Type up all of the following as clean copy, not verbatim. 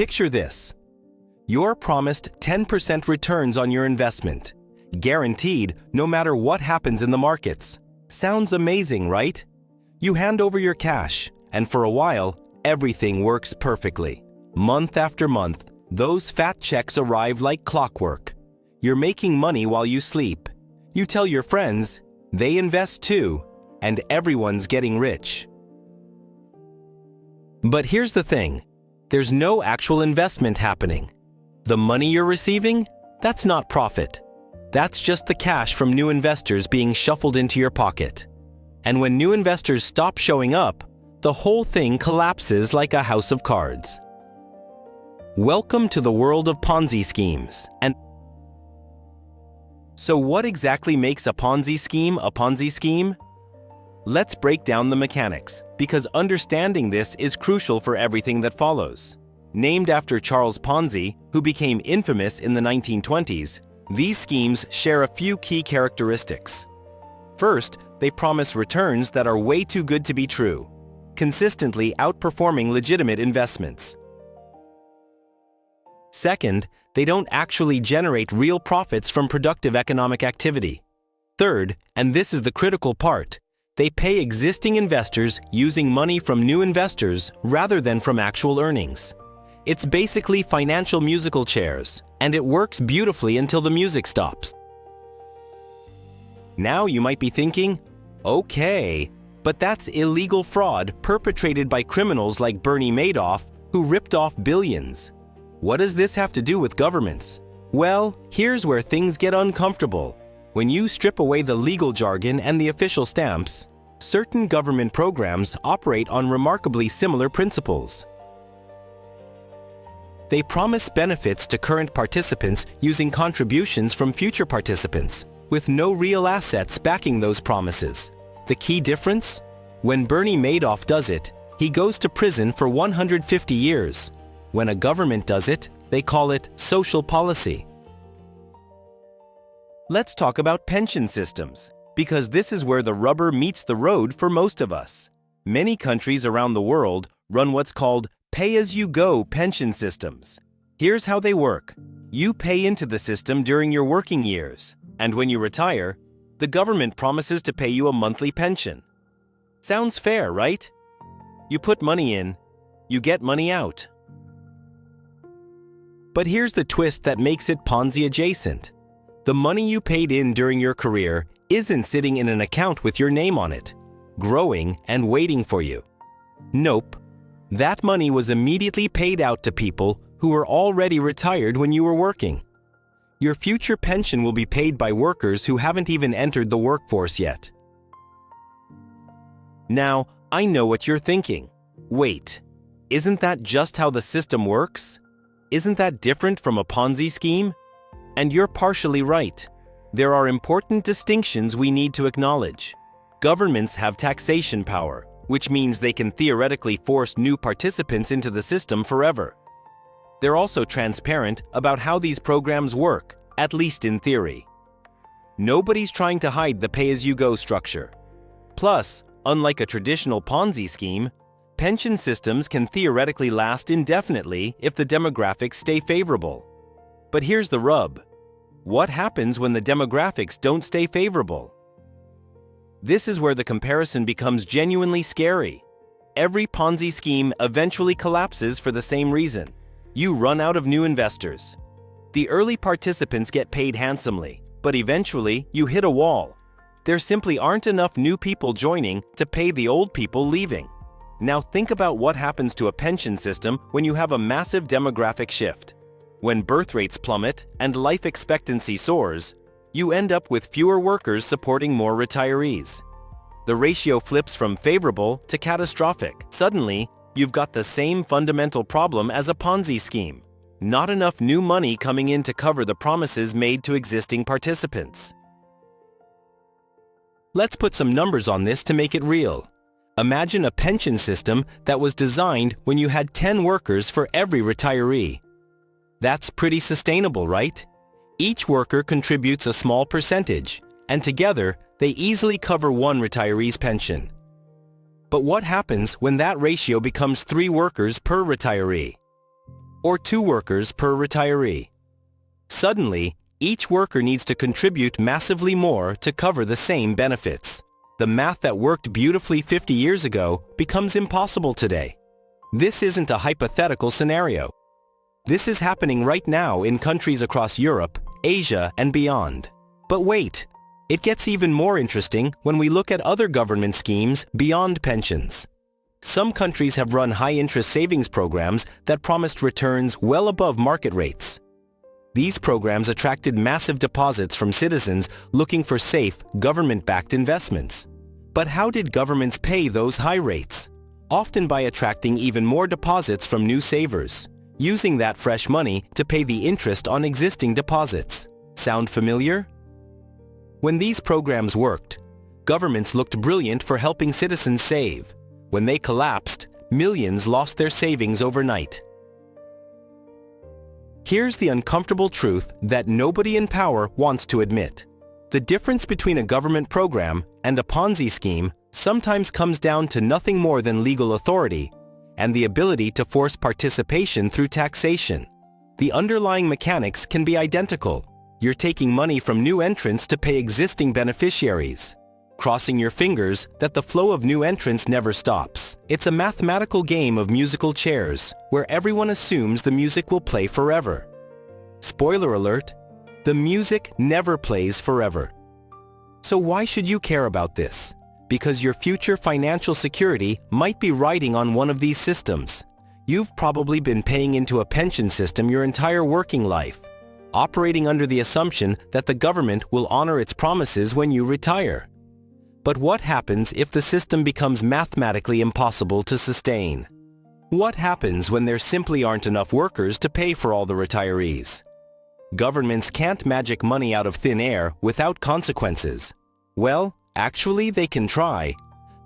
Picture this. You're promised 10% returns on your investment, guaranteed no matter what happens in the markets. Sounds amazing, right? You hand over your cash, and for a while, everything works perfectly. Month after month, those fat checks arrive like clockwork. You're making money while you sleep. You tell your friends, they invest too, and everyone's getting rich. But here's the thing. There's no actual investment happening. The money you're receiving, that's not profit. That's just the cash from new investors being shuffled into your pocket. And when new investors stop showing up, the whole thing collapses like a house of cards. Welcome to the world of Ponzi schemes. And so what exactly makes a Ponzi scheme a Ponzi scheme? Let's break down the mechanics, because understanding this is crucial for everything that follows. Named after Charles Ponzi, who became infamous in the 1920s, these schemes share a few key characteristics. First, they promise returns that are way too good to be true, consistently outperforming legitimate investments. Second, they don't actually generate real profits from productive economic activity. Third, and this is the critical part, they pay existing investors using money from new investors rather than from actual earnings. It's basically financial musical chairs, and it works beautifully until the music stops. Now you might be thinking, okay, but that's illegal fraud perpetrated by criminals like Bernie Madoff, who ripped off billions. What does this have to do with governments? Well, here's where things get uncomfortable. When you strip away the legal jargon and the official stamps, certain government programs operate on remarkably similar principles. They promise benefits to current participants using contributions from future participants, with no real assets backing those promises. The key difference? When Bernie Madoff does it, he goes to prison for 150 years. When a government does it, they call it social policy. Let's talk about pension systems, because this is where the rubber meets the road for most of us. Many countries around the world run what's called pay-as-you-go pension systems. Here's how they work. You pay into the system during your working years, and when you retire, the government promises to pay you a monthly pension. Sounds fair, right? You put money in, you get money out. But here's the twist that makes it Ponzi adjacent. The money you paid in during your career isn't sitting in an account with your name on it, growing and waiting for you. Nope. That money was immediately paid out to people who were already retired when you were working. Your future pension will be paid by workers who haven't even entered the workforce yet. Now, I know what you're thinking. Wait, isn't that just how the system works? Isn't that different from a Ponzi scheme? And you're partially right. There are important distinctions we need to acknowledge. Governments have taxation power, which means they can theoretically force new participants into the system forever. They're also transparent about how these programs work, at least in theory. Nobody's trying to hide the pay-as-you-go structure. Plus, unlike a traditional Ponzi scheme, pension systems can theoretically last indefinitely if the demographics stay favorable. But here's the rub. What happens when the demographics don't stay favorable? This is where the comparison becomes genuinely scary. Every Ponzi scheme eventually collapses for the same reason. You run out of new investors. The early participants get paid handsomely, but eventually you hit a wall. There simply aren't enough new people joining to pay the old people leaving. Now think about what happens to a pension system when you have a massive demographic shift. When birth rates plummet and life expectancy soars, you end up with fewer workers supporting more retirees. The ratio flips from favorable to catastrophic. Suddenly, you've got the same fundamental problem as a Ponzi scheme. Not enough new money coming in to cover the promises made to existing participants. Let's put some numbers on this to make it real. Imagine a pension system that was designed when you had 10 workers for every retiree. That's pretty sustainable, right? Each worker contributes a small percentage, and together they easily cover one retiree's pension. But what happens when that ratio becomes 3 workers per retiree? or 2 workers per retiree. Suddenly, each worker needs to contribute massively more to cover the same benefits. The math that worked beautifully 50 years ago becomes impossible today. This isn't a hypothetical scenario. This is happening right now in countries across Europe, Asia, and beyond. But wait, it gets even more interesting when we look at other government schemes beyond pensions. Some countries have run high-interest savings programs that promised returns well above market rates. These programs attracted massive deposits from citizens looking for safe, government-backed investments. But how did governments pay those high rates? Often by attracting even more deposits from new savers, using that fresh money to pay the interest on existing deposits. Sound familiar? When these programs worked, governments looked brilliant for helping citizens save. When they collapsed, millions lost their savings overnight. Here's the uncomfortable truth that nobody in power wants to admit. The difference between a government program and a Ponzi scheme sometimes comes down to nothing more than legal authority and the ability to force participation through taxation. The underlying mechanics can be identical. You're taking money from new entrants to pay existing beneficiaries, crossing your fingers that the flow of new entrants never stops. It's a mathematical game of musical chairs where everyone assumes the music will play forever. Spoiler alert, the music never plays forever. So why should you care about this? Because your future financial security might be riding on one of these systems. You've probably been paying into a pension system your entire working life, operating under the assumption that the government will honor its promises when you retire. But what happens if the system becomes mathematically impossible to sustain? What happens when there simply aren't enough workers to pay for all the retirees? Governments can't magic money out of thin air without consequences. Well, actually they can try,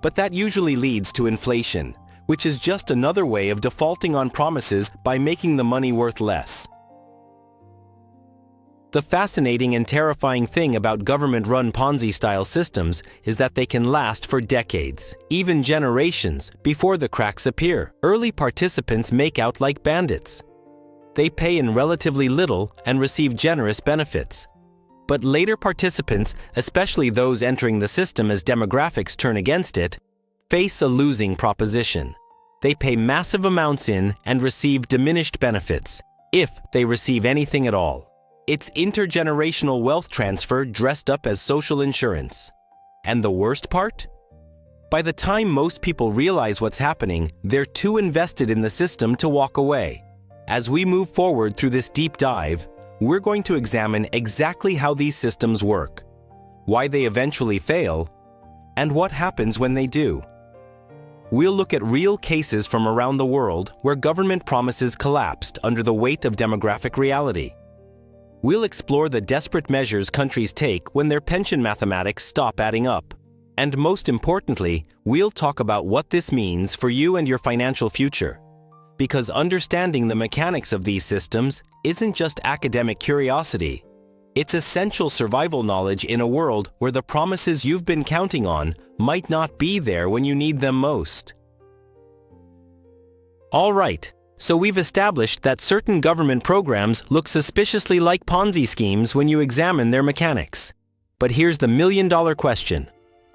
but that usually leads to inflation, which is just another way of defaulting on promises by making the money worth less. The fascinating and terrifying thing about government-run Ponzi-style systems is that they can last for decades, even generations, before the cracks appear. Early participants make out like bandits. They pay in relatively little and receive generous benefits. But later participants, especially those entering the system as demographics turn against it, face a losing proposition. They pay massive amounts in and receive diminished benefits, if they receive anything at all. It's intergenerational wealth transfer dressed up as social insurance. And the worst part? By the time most people realize what's happening, they're too invested in the system to walk away. As we move forward through this deep dive, we're going to examine exactly how these systems work, why they eventually fail, and what happens when they do. We'll look at real cases from around the world where government promises collapsed under the weight of demographic reality. We'll explore the desperate measures countries take when their pension mathematics stop adding up. And most importantly, we'll talk about what this means for you and your financial future. Because understanding the mechanics of these systems isn't just academic curiosity. It's essential survival knowledge in a world where the promises you've been counting on might not be there when you need them most. All right, so we've established that certain government programs look suspiciously like Ponzi schemes when you examine their mechanics. But here's the million-dollar question.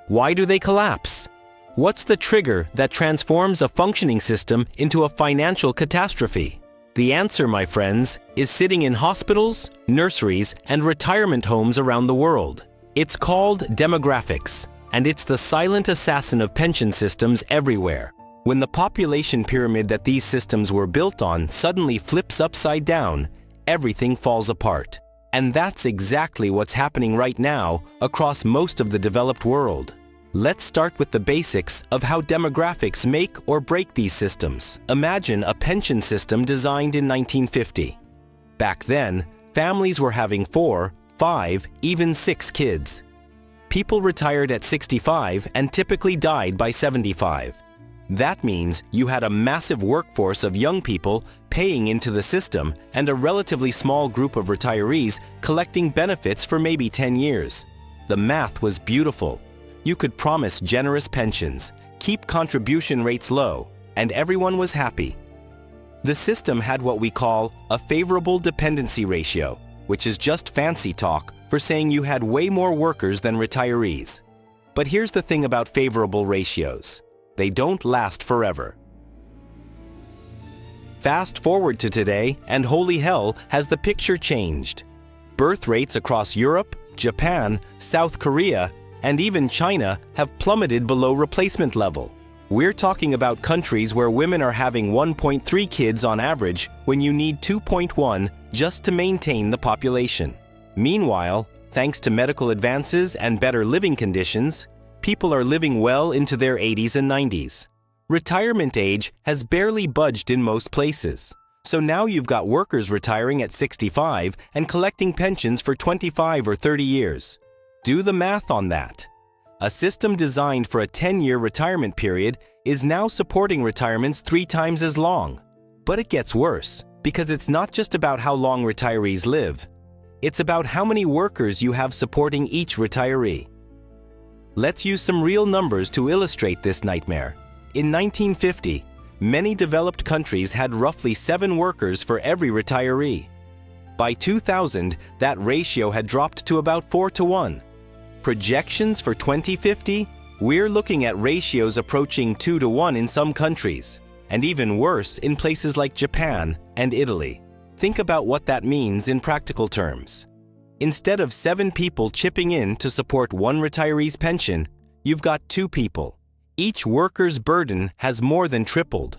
Why do they collapse? What's the trigger that transforms a functioning system into a financial catastrophe? The answer, my friends, is sitting in hospitals, nurseries, and retirement homes around the world. It's called demographics, and it's the silent assassin of pension systems everywhere. When the population pyramid that these systems were built on suddenly flips upside down, everything falls apart. And that's exactly what's happening right now across most of the developed world. Let's start with the basics of how demographics make or break these systems. Imagine a pension system designed in 1950. Back then, families were having 4, 5, even 6 kids. People retired at 65 and typically died by 75. That means you had a massive workforce of young people paying into the system and a relatively small group of retirees collecting benefits for maybe 10 years. The math was beautiful. You could promise generous pensions, keep contribution rates low, and everyone was happy. The system had what we call a favorable dependency ratio, which is just fancy talk for saying you had way more workers than retirees. But here's the thing about favorable ratios. They don't last forever. Fast forward to today, and holy hell, has the picture changed. Birth rates across Europe, Japan, South Korea, and even China have plummeted below replacement level. We're talking about countries where women are having 1.3 kids on average when you need 2.1 just to maintain the population. Meanwhile, thanks to medical advances and better living conditions, people are living well into their 80s and 90s. Retirement age has barely budged in most places. So now you've got workers retiring at 65 and collecting pensions for 25 or 30 years. Do the math on that. A system designed for a 10-year retirement period is now supporting retirements 3 times as long. But it gets worse, because it's not just about how long retirees live. It's about how many workers you have supporting each retiree. Let's use some real numbers to illustrate this nightmare. In 1950, many developed countries had roughly 7 workers for every retiree. By 2000, that ratio had dropped to about 4 to 1. Projections for 2050? We're looking at ratios approaching 2 to 1 in some countries, and even worse in places like Japan and Italy. Think about what that means in practical terms. Instead of 7 people chipping in to support one retiree's pension, you've got 2 people. Each worker's burden has more than tripled.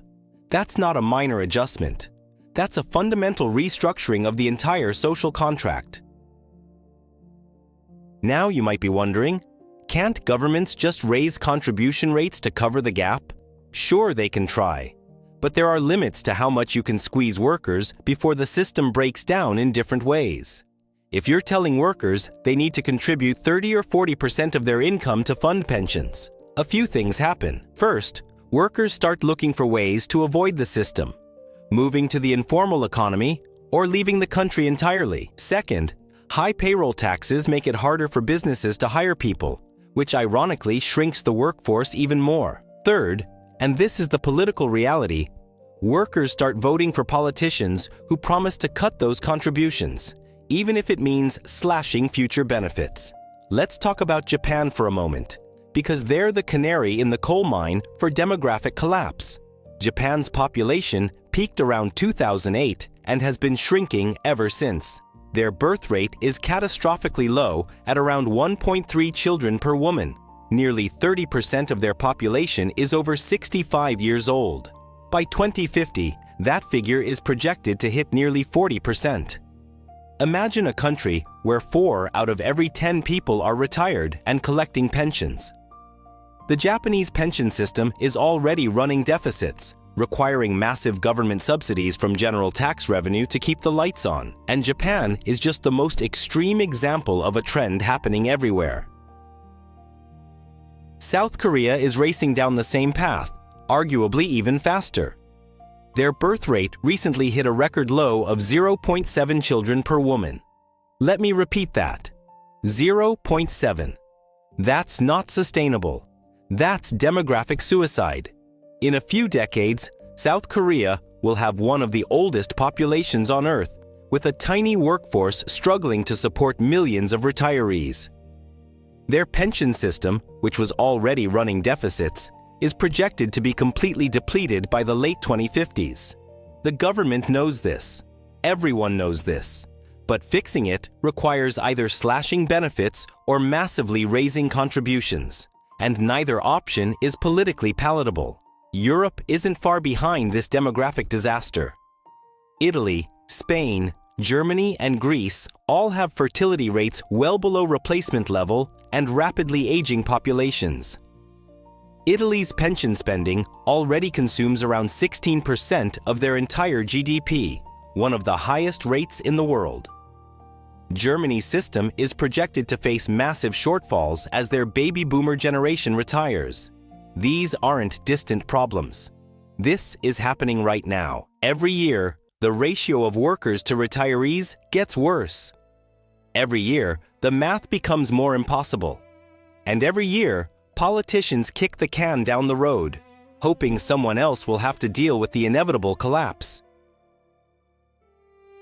That's not a minor adjustment. That's a fundamental restructuring of the entire social contract. Now you might be wondering, can't governments just raise contribution rates to cover the gap? Sure, they can try. But there are limits to how much you can squeeze workers before the system breaks down in different ways. If you're telling workers they need to contribute 30 or 40% of their income to fund pensions, a few things happen. First, workers start looking for ways to avoid the system, moving to the informal economy or leaving the country entirely. Second, high payroll taxes make it harder for businesses to hire people, which ironically shrinks the workforce even more. Third, and this is the political reality, workers start voting for politicians who promise to cut those contributions, even if it means slashing future benefits. Let's talk about Japan for a moment, because they're the canary in the coal mine for demographic collapse. Japan's population peaked around 2008 and has been shrinking ever since. Their birth rate is catastrophically low at around 1.3 children per woman. Nearly 30% of their population is over 65 years old. By 2050, that figure is projected to hit nearly 40%. Imagine a country where 4 out of every 10 people are retired and collecting pensions. The Japanese pension system is already running deficits, requiring massive government subsidies from general tax revenue to keep the lights on. And Japan is just the most extreme example of a trend happening everywhere. South Korea is racing down the same path, arguably even faster. Their birth rate recently hit a record low of 0.7 children per woman. Let me repeat that. 0.7. That's not sustainable. That's demographic suicide. In a few decades, South Korea will have one of the oldest populations on Earth, with a tiny workforce struggling to support millions of retirees. Their pension system, which was already running deficits, is projected to be completely depleted by the late 2050s. The government knows this. Everyone knows this. But fixing it requires either slashing benefits or massively raising contributions. And neither option is politically palatable. Europe isn't far behind this demographic disaster. Italy, Spain, Germany, and Greece all have fertility rates well below replacement level and rapidly aging populations. Italy's pension spending already consumes around 16% of their entire GDP, one of the highest rates in the world. Germany's system is projected to face massive shortfalls as their baby boomer generation retires. These aren't distant problems. This is happening right now. Every year, the ratio of workers to retirees gets worse. Every year, the math becomes more impossible. And every year, politicians kick the can down the road, hoping someone else will have to deal with the inevitable collapse.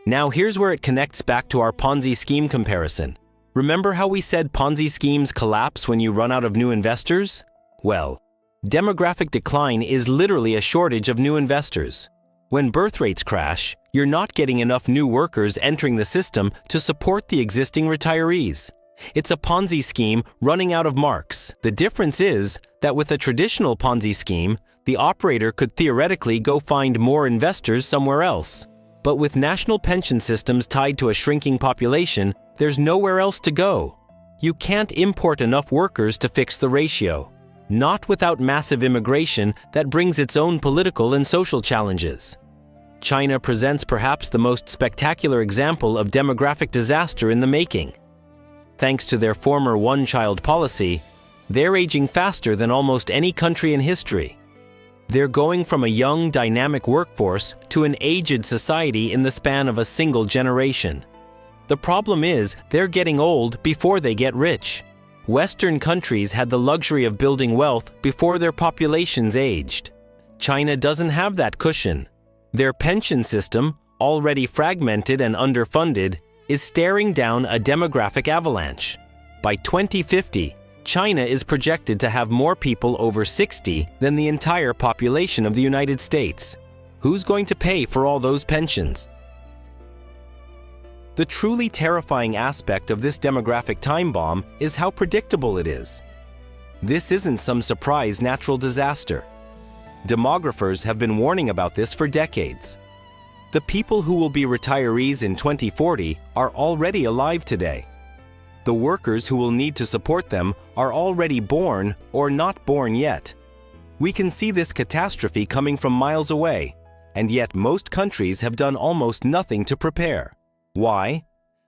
Now here's where it connects back to our Ponzi scheme comparison. Remember how we said Ponzi schemes collapse when you run out of new investors? Well, demographic decline is literally a shortage of new investors. When birth rates crash, you're not getting enough new workers entering the system to support the existing retirees. It's a Ponzi scheme running out of marks. The difference is that with a traditional Ponzi scheme, the operator could theoretically go find more investors somewhere else. But with national pension systems tied to a shrinking population, there's nowhere else to go. You can't import enough workers to fix the ratio. Not without massive immigration that brings its own political and social challenges. China presents perhaps the most spectacular example of demographic disaster in the making. Thanks to their former one-child policy, they're aging faster than almost any country in history. They're going from a young, dynamic workforce to an aged society in the span of a single generation. The problem is, they're getting old before they get rich. Western countries had the luxury of building wealth before their populations aged. China doesn't have that cushion. Their pension system, already fragmented and underfunded, is staring down a demographic avalanche. By 2050, China is projected to have more people over 60 than the entire population of the United States. Who's going to pay for all those pensions? The truly terrifying aspect of this demographic time bomb is how predictable it is. This isn't some surprise natural disaster. Demographers have been warning about this for decades. The people who will be retirees in 2040 are already alive today. The workers who will need to support them are already born or not born yet. We can see this catastrophe coming from miles away, and yet most countries have done almost nothing to prepare. Why?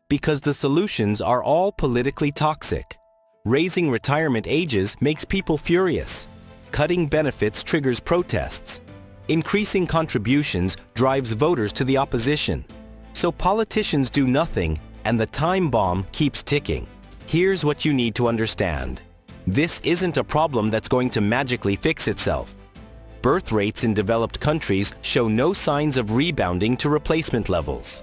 Because the solutions are all politically toxic. Raising retirement ages makes people furious. Cutting benefits triggers protests. Increasing contributions drives voters to the opposition. So politicians do nothing, and the time bomb keeps ticking. Here's what you need to understand. This isn't a problem that's going to magically fix itself. Birth rates in developed countries show no signs of rebounding to replacement levels.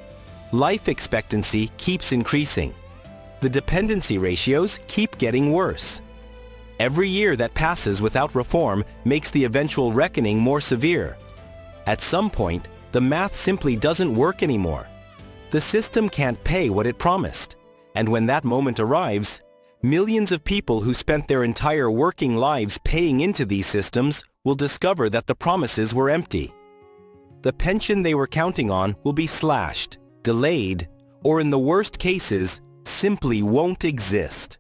Life expectancy keeps increasing. The dependency ratios keep getting worse. Every year that passes without reform makes the eventual reckoning more severe. At some point, the math simply doesn't work anymore. The system can't pay what it promised. And when that moment arrives, millions of people who spent their entire working lives paying into these systems will discover that the promises were empty. The pension they were counting on will be slashed, delayed, or in the worst cases, simply won't exist.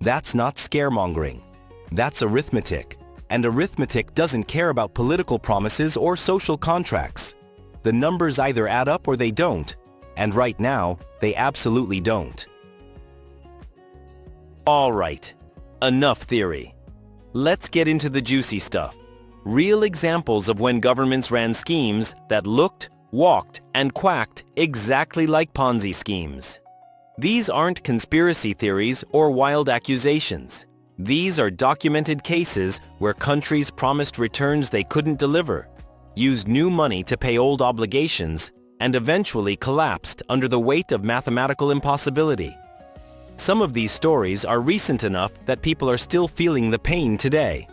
That's not scaremongering. That's arithmetic. And arithmetic doesn't care about political promises or social contracts. The numbers either add up or they don't. And right now, they absolutely don't. All right, enough theory. Let's get into the juicy stuff. Real examples of when governments ran schemes that looked, walked, and quacked exactly like Ponzi schemes. These aren't conspiracy theories or wild accusations. These are documented cases where countries promised returns they couldn't deliver, used new money to pay old obligations, and eventually collapsed under the weight of mathematical impossibility. Some of these stories are recent enough that people are still feeling the pain today.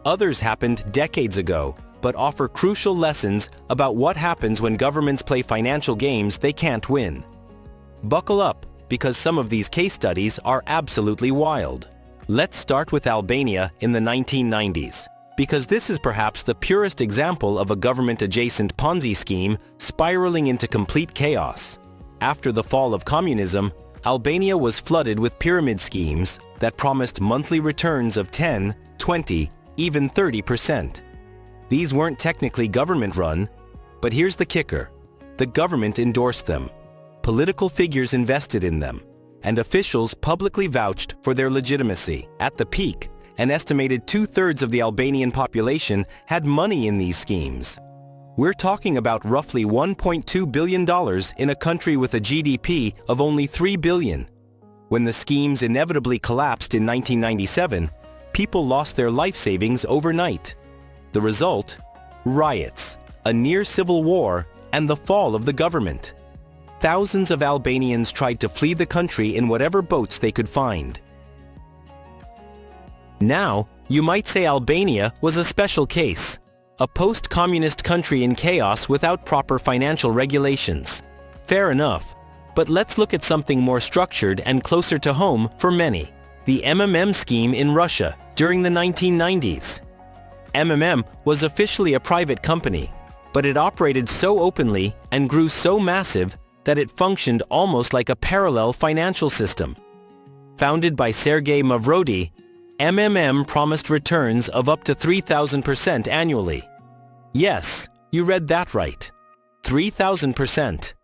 Others happened decades ago, but offer crucial lessons about what happens when governments play financial games they can't win. Buckle up, because some of these case studies are absolutely wild. Let's start with Albania in the 1990s, because this is perhaps the purest example of a government-adjacent Ponzi scheme spiraling into complete chaos. After the fall of communism, Albania was flooded with pyramid schemes that promised monthly returns of 10, 20, even 30%. These weren't technically government-run, but here's the kicker. The government endorsed them. Political figures invested in them, and officials publicly vouched for their legitimacy. At the peak, an estimated 2/3 of the Albanian population had money in these schemes. We're talking about roughly $1.2 billion in a country with a GDP of only $3 billion. When the schemes inevitably collapsed in 1997, people lost their life savings overnight. The result? Riots, a near civil war, and the fall of the government. thousands of Albanians tried to flee the country in whatever boats they could find. Now, you might say Albania was a special case, a post-communist country in chaos without proper financial regulations. Fair enough, but let's look at something more structured and closer to home for many: the MMM scheme in Russia during the 1990s. MMM was officially a private company, but it operated so openly and grew so massive that it functioned almost like a parallel financial system. Founded by Sergei Mavrodi, MMM promised returns of up to 3,000% annually. Yes, you read that right. 3,000%.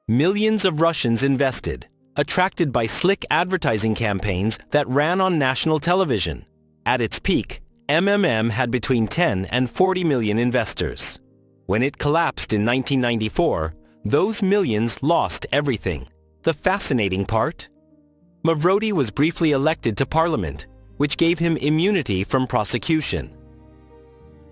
Millions of Russians invested, attracted by slick advertising campaigns that ran on national television. At its peak, MMM had between 10 and 40 million investors. When it collapsed in 1994, those millions lost everything. The fascinating part? Mavrodi was briefly elected to parliament, which gave him immunity from prosecution.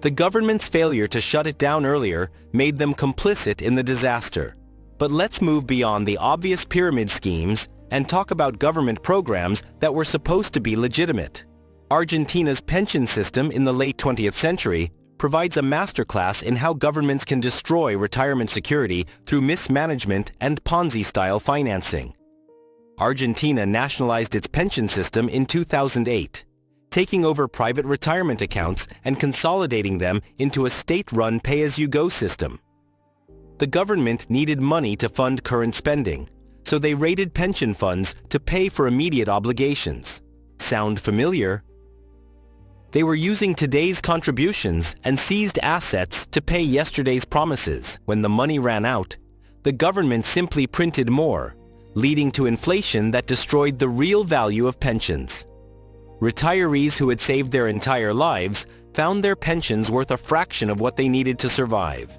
The government's failure to shut it down earlier made them complicit in the disaster. But let's move beyond the obvious pyramid schemes and talk about government programs that were supposed to be legitimate. Argentina's pension system in the late 20th century provides a masterclass in how governments can destroy retirement security through mismanagement and Ponzi-style financing. Argentina nationalized its pension system in 2008, taking over private retirement accounts and consolidating them into a state-run pay-as-you-go system. The government needed money to fund current spending, so they raided pension funds to pay for immediate obligations. Sound familiar? They were using today's contributions and seized assets to pay yesterday's promises. When the money ran out, the government simply printed more, leading to inflation that destroyed the real value of pensions. Retirees who had saved their entire lives found their pensions worth a fraction of what they needed to survive.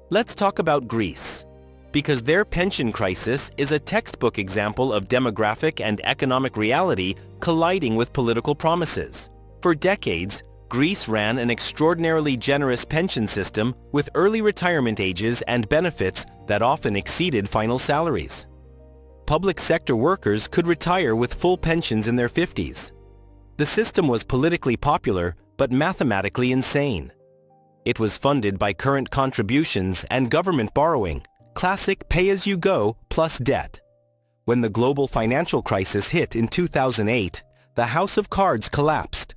Let's talk about Greece, because their pension crisis is a textbook example of demographic and economic reality colliding with political promises. For decades, Greece ran an extraordinarily generous pension system with early retirement ages and benefits that often exceeded final salaries. Public sector workers could retire with full pensions in their 50s. The system was politically popular but mathematically insane. It was funded by current contributions and government borrowing, classic pay-as-you-go plus debt. When the global financial crisis hit in 2008, the house of cards collapsed.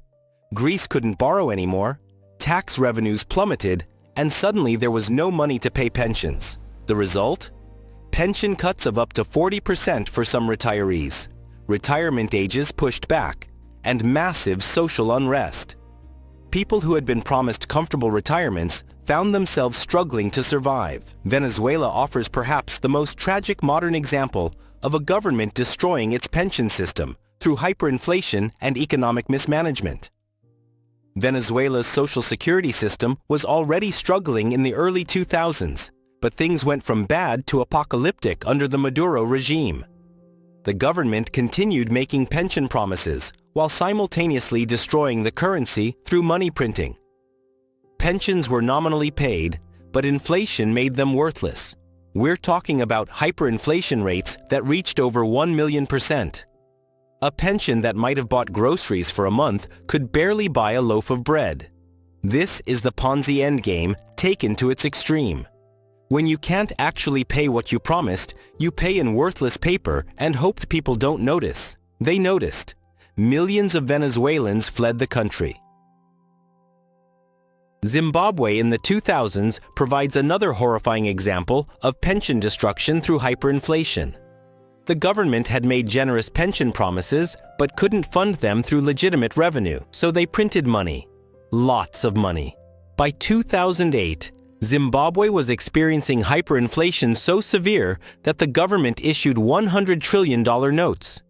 Greece couldn't borrow anymore, tax revenues plummeted, and suddenly there was no money to pay pensions. The result? Pension cuts of up to 40% for some retirees, retirement ages pushed back, and massive social unrest. People who had been promised comfortable retirements found themselves struggling to survive. Venezuela offers perhaps the most tragic modern example of a government destroying its pension system through hyperinflation and economic mismanagement. Venezuela's social security system was already struggling in the early 2000s, but things went from bad to apocalyptic under the Maduro regime. The government continued making pension promises while simultaneously destroying the currency through money printing. Pensions were nominally paid, but inflation made them worthless. We're talking about hyperinflation rates that reached over 1 million%. A pension that might have bought groceries for a month could barely buy a loaf of bread. This is the Ponzi endgame taken to its extreme. When you can't actually pay what you promised, you pay in worthless paper and hoped people don't notice. They noticed. Millions of Venezuelans fled the country. Zimbabwe in the 2000s provides another horrifying example of pension destruction through hyperinflation. The government had made generous pension promises but couldn't fund them through legitimate revenue, so they printed money. Lots of money. By 2008, Zimbabwe was experiencing hyperinflation so severe that the government issued $100 trillion notes.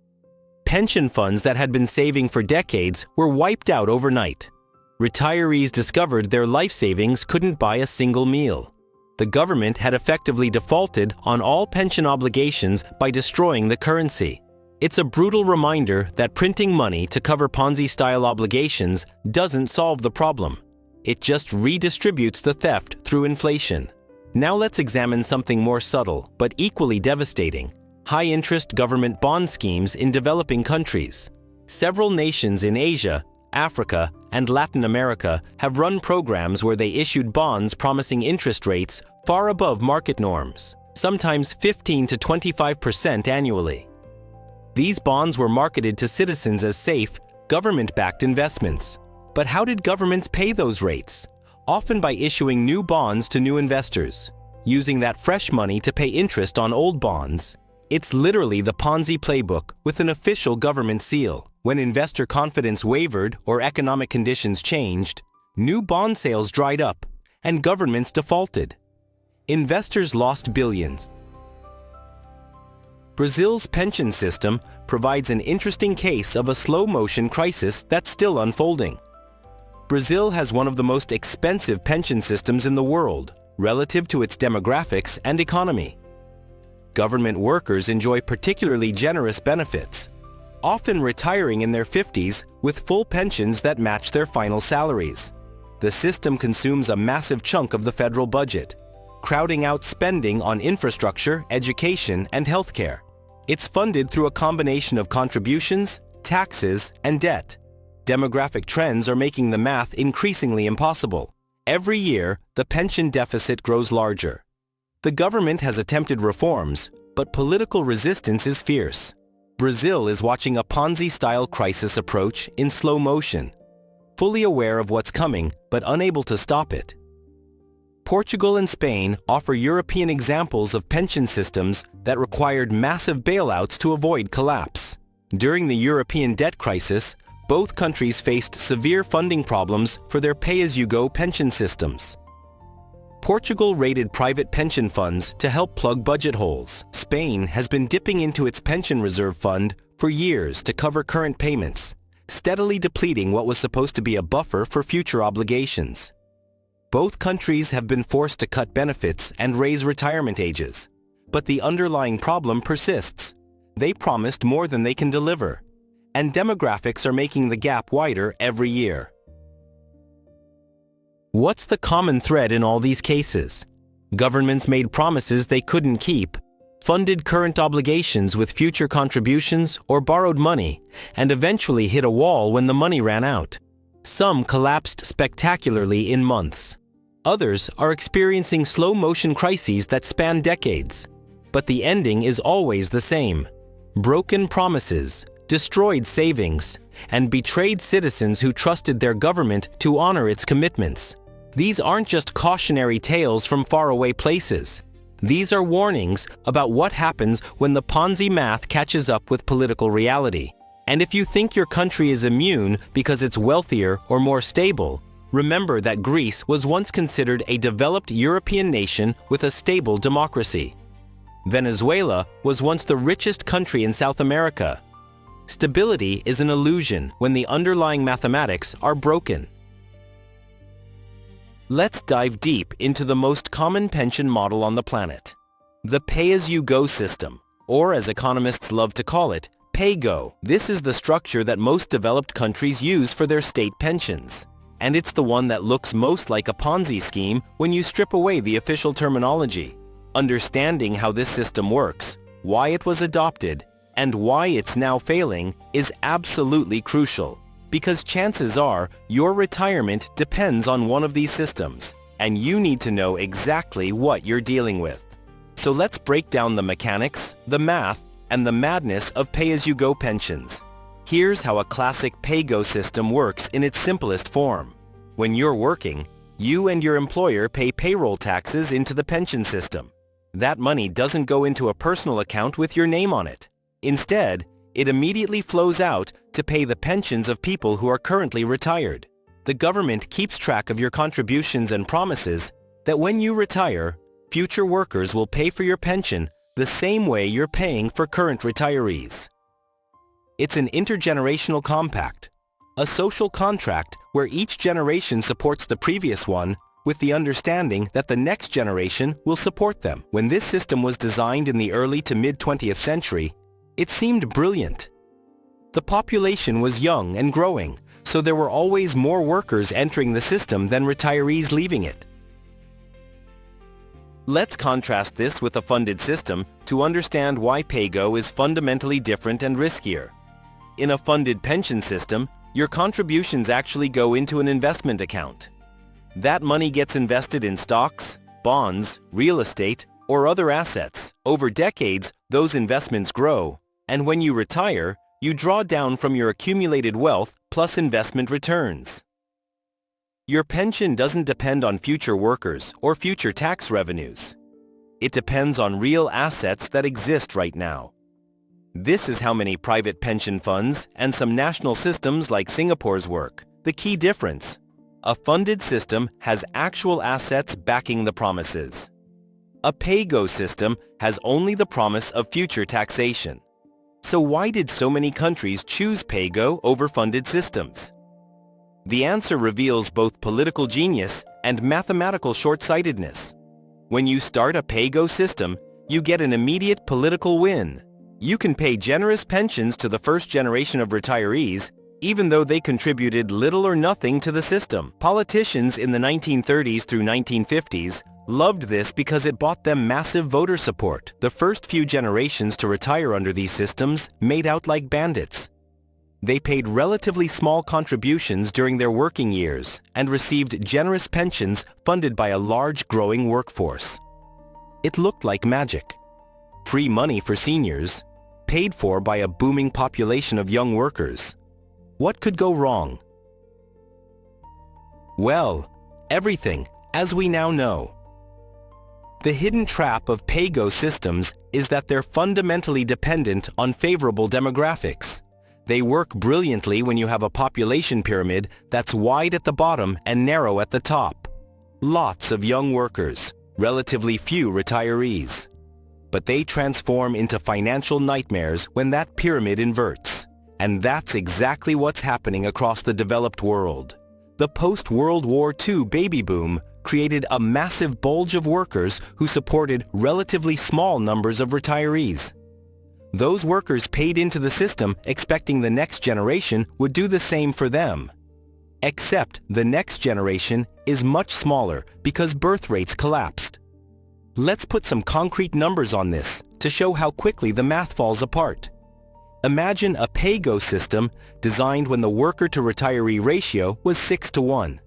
Pension funds that had been saving for decades were wiped out overnight. Retirees discovered their life savings couldn't buy a single meal. The government had effectively defaulted on all pension obligations by destroying the currency. It's a brutal reminder that printing money to cover Ponzi-style obligations doesn't solve the problem. It just redistributes the theft through inflation. Now let's examine something more subtle but equally devastating: high-interest government bond schemes in developing countries. Several nations in Asia, Africa, and Latin America have run programs where they issued bonds promising interest rates far above market norms, sometimes 15 to 25% annually. These bonds were marketed to citizens as safe, government-backed investments. But how did governments pay those rates? Often by issuing new bonds to new investors, using that fresh money to pay interest on old bonds. It's literally the Ponzi playbook with an official government seal. When investor confidence wavered or economic conditions changed, new bond sales dried up and governments defaulted. Investors lost billions. Brazil's pension system provides an interesting case of a slow-motion crisis that's still unfolding. Brazil has one of the most expensive pension systems in the world, relative to its demographics and economy. Government workers enjoy particularly generous benefits, often retiring in their 50s with full pensions that match their final salaries. The system consumes a massive chunk of the federal budget, crowding out spending on infrastructure, education, and healthcare. It's funded through a combination of contributions, taxes, and debt. Demographic trends are making the math increasingly impossible. Every year, the pension deficit grows larger. The government has attempted reforms, but political resistance is fierce. Brazil is watching a Ponzi-style crisis approach in slow motion, fully aware of what's coming but unable to stop it. Portugal and Spain offer European examples of pension systems that required massive bailouts to avoid collapse. During the European debt crisis, both countries faced severe funding problems for their pay-as-you-go pension systems. Portugal raided private pension funds to help plug budget holes. Spain has been dipping into its pension reserve fund for years to cover current payments, steadily depleting what was supposed to be a buffer for future obligations. Both countries have been forced to cut benefits and raise retirement ages, but the underlying problem persists. They promised more than they can deliver, and demographics are making the gap wider every year. What's the common thread in all these cases? Governments made promises they couldn't keep, funded current obligations with future contributions or borrowed money, and eventually hit a wall when the money ran out. Some collapsed spectacularly in months. Others are experiencing slow-motion crises that span decades. But the ending is always the same: broken promises, destroyed savings, and betrayed citizens who trusted their government to honor its commitments. These aren't just cautionary tales from faraway places. These are warnings about what happens when the Ponzi math catches up with political reality. And if you think your country is immune because it's wealthier or more stable, remember that Greece was once considered a developed European nation with a stable democracy. Venezuela was once the richest country in South America. Stability is an illusion when the underlying mathematics are broken. Let's dive deep into the most common pension model on the planet: the pay-as-you-go system, or as economists love to call it, pay-go. This is the structure that most developed countries use for their state pensions. And it's the one that looks most like a Ponzi scheme when you strip away the official terminology. Understanding how this system works, why it was adopted, and why it's now failing is absolutely crucial. Because chances are your retirement depends on one of these systems, and you need to know exactly what you're dealing with. So let's break down the mechanics, the math, and the madness of pay-as-you-go pensions. Here's how a classic pay-go system works in its simplest form. When you're working, you and your employer pay payroll taxes into the pension system. That money doesn't go into a personal account with your name on it. Instead, it immediately flows out to pay the pensions of people who are currently retired. The government keeps track of your contributions and promises that when you retire, future workers will pay for your pension the same way you're paying for current retirees. It's an intergenerational compact, a social contract where each generation supports the previous one with the understanding that the next generation will support them. When this system was designed in the early to mid-20th century, it seemed brilliant. The population was young and growing, so there were always more workers entering the system than retirees leaving it. Let's contrast this with a funded system to understand why pay-go is fundamentally different and riskier. In a funded pension system, your contributions actually go into an investment account. That money gets invested in stocks, bonds, real estate, or other assets. Over decades, those investments grow, and when you retire, you draw down from your accumulated wealth plus investment returns. Your pension doesn't depend on future workers or future tax revenues. It depends on real assets that exist right now. This is how many private pension funds and some national systems like Singapore's work. The key difference: a funded system has actual assets backing the promises. A pay-go system has only the promise of future taxation. So why did so many countries choose pay-go over funded systems? The answer reveals both political genius and mathematical short-sightedness. When you start a pay-go system, you get an immediate political win. You can pay generous pensions to the first generation of retirees, even though they contributed little or nothing to the system. Politicians in the 1930s through 1950s loved this because it bought them massive voter support. The first few generations to retire under these systems made out like bandits. They paid relatively small contributions during their working years and received generous pensions funded by a large growing workforce. It looked like magic. Free money for seniors, paid for by a booming population of young workers. What could go wrong? Well, everything, as we now know. The hidden trap of pay-go systems is that they're fundamentally dependent on favorable demographics. They work brilliantly when you have a population pyramid that's wide at the bottom and narrow at the top. Lots of young workers, relatively few retirees. But they transform into financial nightmares when that pyramid inverts. And that's exactly what's happening across the developed world. The post-World War II baby boom created a massive bulge of workers who supported relatively small numbers of retirees. Those workers paid into the system expecting the next generation would do the same for them. Except the next generation is much smaller because birth rates collapsed. Let's put some concrete numbers on this to show how quickly the math falls apart. Imagine a pay-go system designed when the worker-to-retiree ratio was 6:1.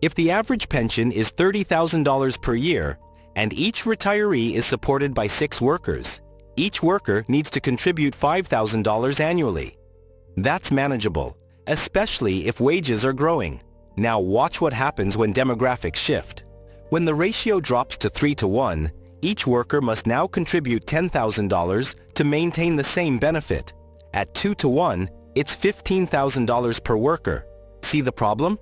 If the average pension is $30,000 per year and each retiree is supported by 6 workers, each worker needs to contribute $5,000 annually. That's manageable, especially if wages are growing. Now watch what happens when demographics shift. When the ratio drops to 3:1, each worker must now contribute $10,000 to maintain the same benefit. At 2:1, it's $15,000 per worker. See the problem?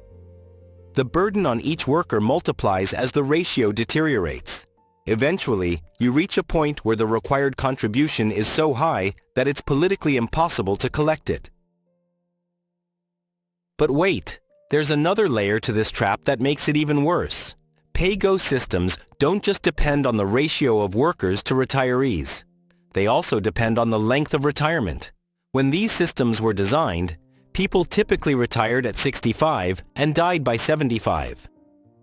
The burden on each worker multiplies as the ratio deteriorates. Eventually, you reach a point where the required contribution is so high that it's politically impossible to collect it. But wait, there's another layer to this trap that makes it even worse. Pay-go systems don't just depend on the ratio of workers to retirees. They also depend on the length of retirement. When these systems were designed, people typically retired at 65 and died by 75.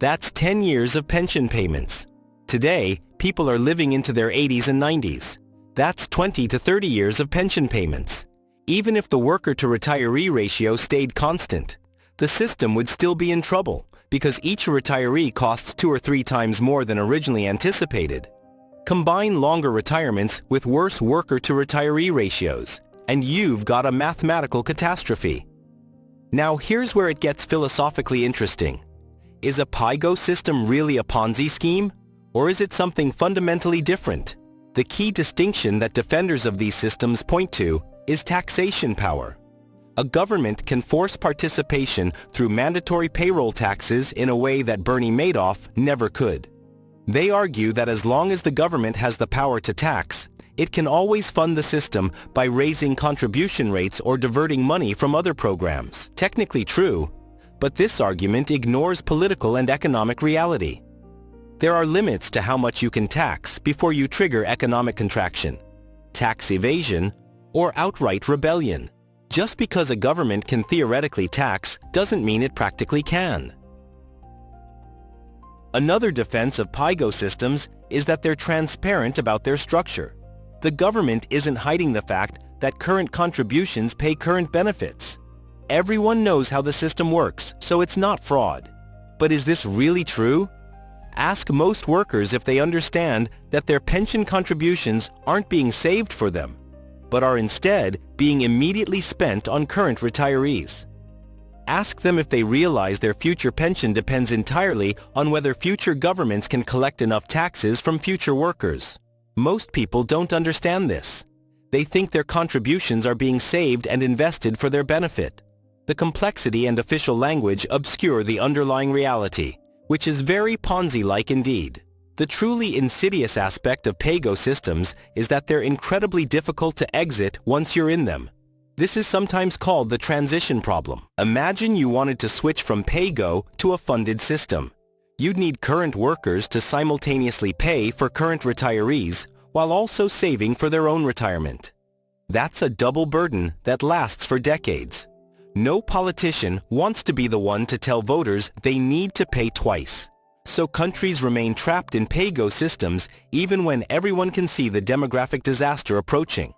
That's 10 years of pension payments. Today, people are living into their 80s and 90s. That's 20 to 30 years of pension payments. Even if the worker-to-retiree ratio stayed constant, the system would still be in trouble because each retiree costs 2 or 3 times more than originally anticipated. Combine longer retirements with worse worker-to-retiree ratios, and you've got a mathematical catastrophe. Now here's where it gets philosophically interesting. Is a pay-go system really a Ponzi scheme? Or is it something fundamentally different? The key distinction that defenders of these systems point to is taxation power. A government can force participation through mandatory payroll taxes in a way that Bernie Madoff never could. They argue that as long as the government has the power to tax, it can always fund the system by raising contribution rates or diverting money from other programs. Technically true, but this argument ignores political and economic reality. There are limits to how much you can tax before you trigger economic contraction, tax evasion, or outright rebellion. Just because a government can theoretically tax doesn't mean it practically can. Another defense of PAYGO systems is that they're transparent about their structure. The government isn't hiding the fact that current contributions pay current benefits. Everyone knows how the system works, so it's not fraud. But is this really true? Ask most workers if they understand that their pension contributions aren't being saved for them, but are instead being immediately spent on current retirees. Ask them if they realize their future pension depends entirely on whether future governments can collect enough taxes from future workers. Most people don't understand this. They think their contributions are being saved and invested for their benefit. The complexity and official language obscure the underlying reality, which is very Ponzi-like indeed. The truly insidious aspect of PAYGO systems is that they're incredibly difficult to exit once you're in them. This is sometimes called the transition problem. Imagine you wanted to switch from PAYGO to a funded system. You'd need current workers to simultaneously pay for current retirees while also saving for their own retirement. That's a double burden that lasts for decades. No politician wants to be the one to tell voters they need to pay twice. So countries remain trapped in PAYGO systems even when everyone can see the demographic disaster approaching.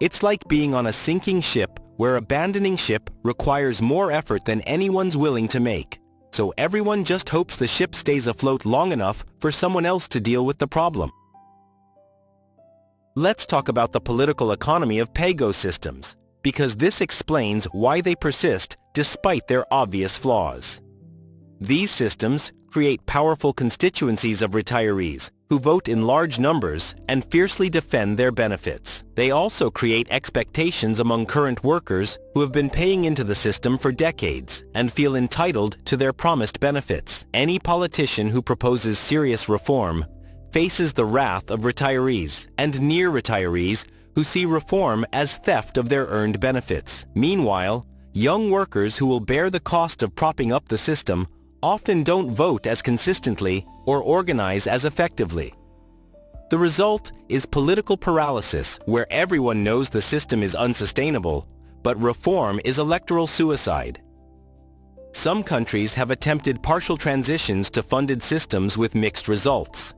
It's like being on a sinking ship where abandoning ship requires more effort than anyone's willing to make. So everyone just hopes the ship stays afloat long enough for someone else to deal with the problem. Let's talk about the political economy of PAYGO systems, because this explains why they persist despite their obvious flaws. These systems create powerful constituencies of retirees who vote in large numbers and fiercely defend their benefits. They also create expectations among current workers who have been paying into the system for decades and feel entitled to their promised benefits. Any politician who proposes serious reform faces the wrath of retirees and near retirees who see reform as theft of their earned benefits. Meanwhile, young workers who will bear the cost of propping up the system often don't vote as consistently or organize as effectively. The result is political paralysis, where everyone knows the system is unsustainable, but reform is electoral suicide. Some countries have attempted partial transitions to funded systems with mixed results.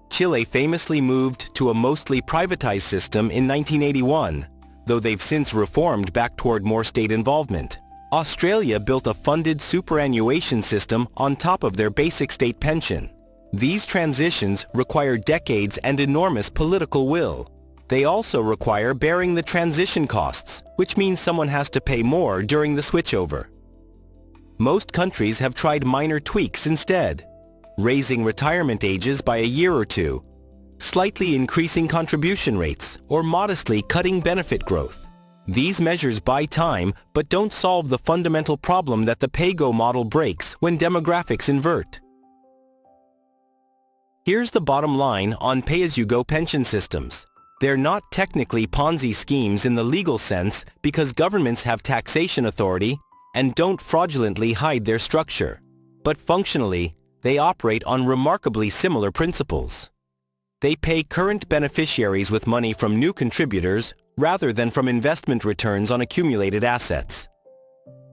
Chile famously moved to a mostly privatized system in 1981, though they've since reformed back toward more state involvement. Australia built a funded superannuation system on top of their basic state pension. These transitions require decades and enormous political will. They also require bearing the transition costs, which means someone has to pay more during the switchover. Most countries have tried minor tweaks instead, raising retirement ages by a year or two, slightly increasing contribution rates, or modestly cutting benefit growth. These measures buy time but don't solve the fundamental problem that the PAYGO model breaks when demographics invert. Here's the bottom line on pay-as-you-go pension systems. They're not technically Ponzi schemes in the legal sense because governments have taxation authority and don't fraudulently hide their structure. But functionally, they operate on remarkably similar principles. They pay current beneficiaries with money from new contributors rather than from investment returns on accumulated assets.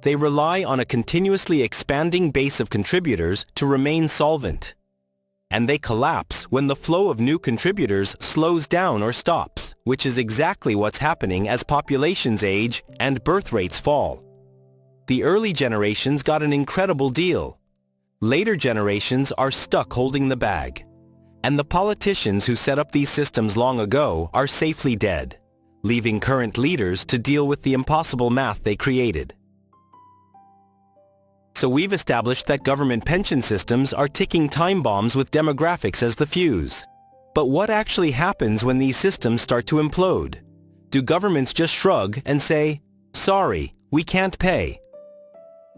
They rely on a continuously expanding base of contributors to remain solvent. And they collapse when the flow of new contributors slows down or stops, which is exactly what's happening as populations age and birth rates fall. The early generations got an incredible deal. Later generations are stuck holding the bag. And the politicians who set up these systems long ago are safely dead, leaving current leaders to deal with the impossible math they created. So we've established that government pension systems are ticking time bombs with demographics as the fuse. But what actually happens when these systems start to implode? Do governments just shrug and say, "Sorry, we can't pay"?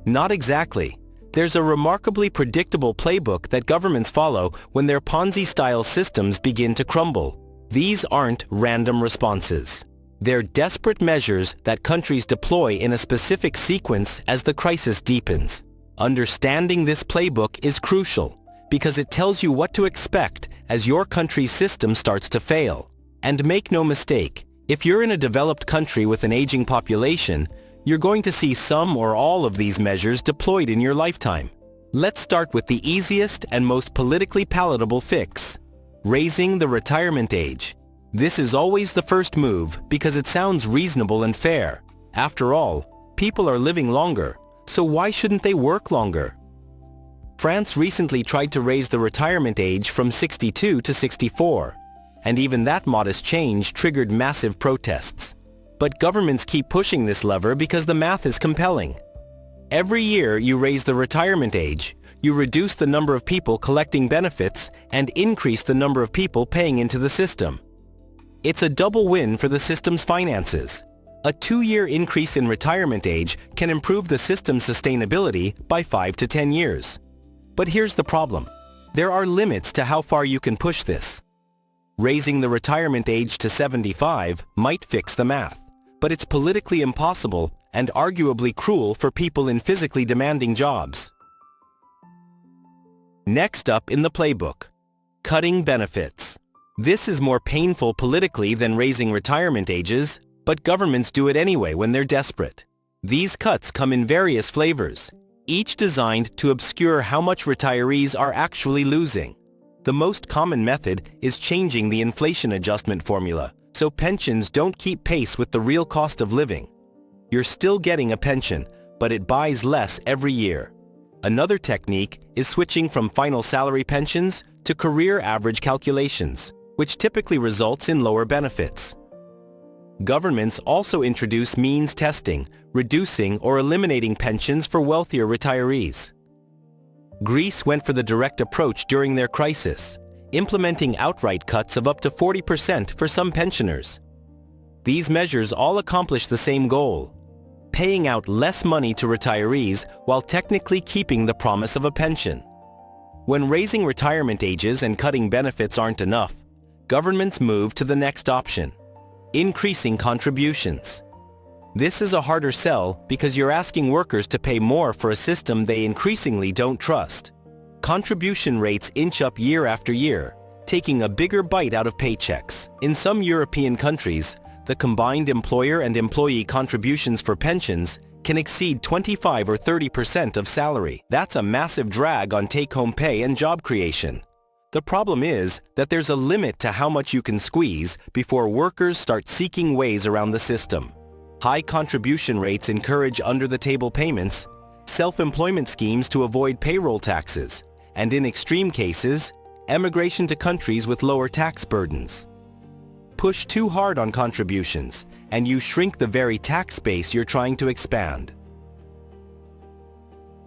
Not exactly. There's a remarkably predictable playbook that governments follow when their Ponzi-style systems begin to crumble. These aren't random responses. They're desperate measures that countries deploy in a specific sequence as the crisis deepens. Understanding this playbook is crucial because it tells you what to expect as your country's system starts to fail. And make no mistake, if you're in a developed country with an aging population, you're going to see some or all of these measures deployed in your lifetime. Let's start with the easiest and most politically palatable fix: raising the retirement age. This is always the first move because it sounds reasonable and fair. After all, people are living longer, so why shouldn't they work longer? France recently tried to raise the retirement age from 62 to 64, and even that modest change triggered massive protests. But governments keep pushing this lever because the math is compelling. Every year you raise the retirement age, you reduce the number of people collecting benefits and increase the number of people paying into the system. It's a double win for the system's finances. A 2-year increase in retirement age can improve the system's sustainability by 5 to 10 years. But here's the problem. There are limits to how far you can push this. Raising the retirement age to 75 might fix the math, but it's politically impossible and arguably cruel for people in physically demanding jobs. Next up in the playbook: cutting benefits. This is more painful politically than raising retirement ages, but governments do it anyway when they're desperate. These cuts come in various flavors, each designed to obscure how much retirees are actually losing. The most common method is changing the inflation adjustment formula so pensions don't keep pace with the real cost of living. You're still getting a pension, but it buys less every year. Another technique is switching from final salary pensions to career average calculations, which typically results in lower benefits. Governments also introduce means testing, reducing or eliminating pensions for wealthier retirees. Greece went for the direct approach during their crisis, implementing outright cuts of up to 40% for some pensioners. These measures all accomplish the same goal: paying out less money to retirees while technically keeping the promise of a pension. When raising retirement ages and cutting benefits aren't enough, governments move to the next option: increasing contributions. This is a harder sell because you're asking workers to pay more for a system they increasingly don't trust. Contribution rates inch up year after year, taking a bigger bite out of paychecks. In some European countries, the combined employer and employee contributions for pensions can exceed 25 or 30% of salary. That's a massive drag on take-home pay and job creation. The problem is that there's a limit to how much you can squeeze before workers start seeking ways around the system. High contribution rates encourage under-the-table payments, self-employment schemes to avoid payroll taxes, and in extreme cases, emigration to countries with lower tax burdens. Push too hard on contributions, and you shrink the very tax base you're trying to expand.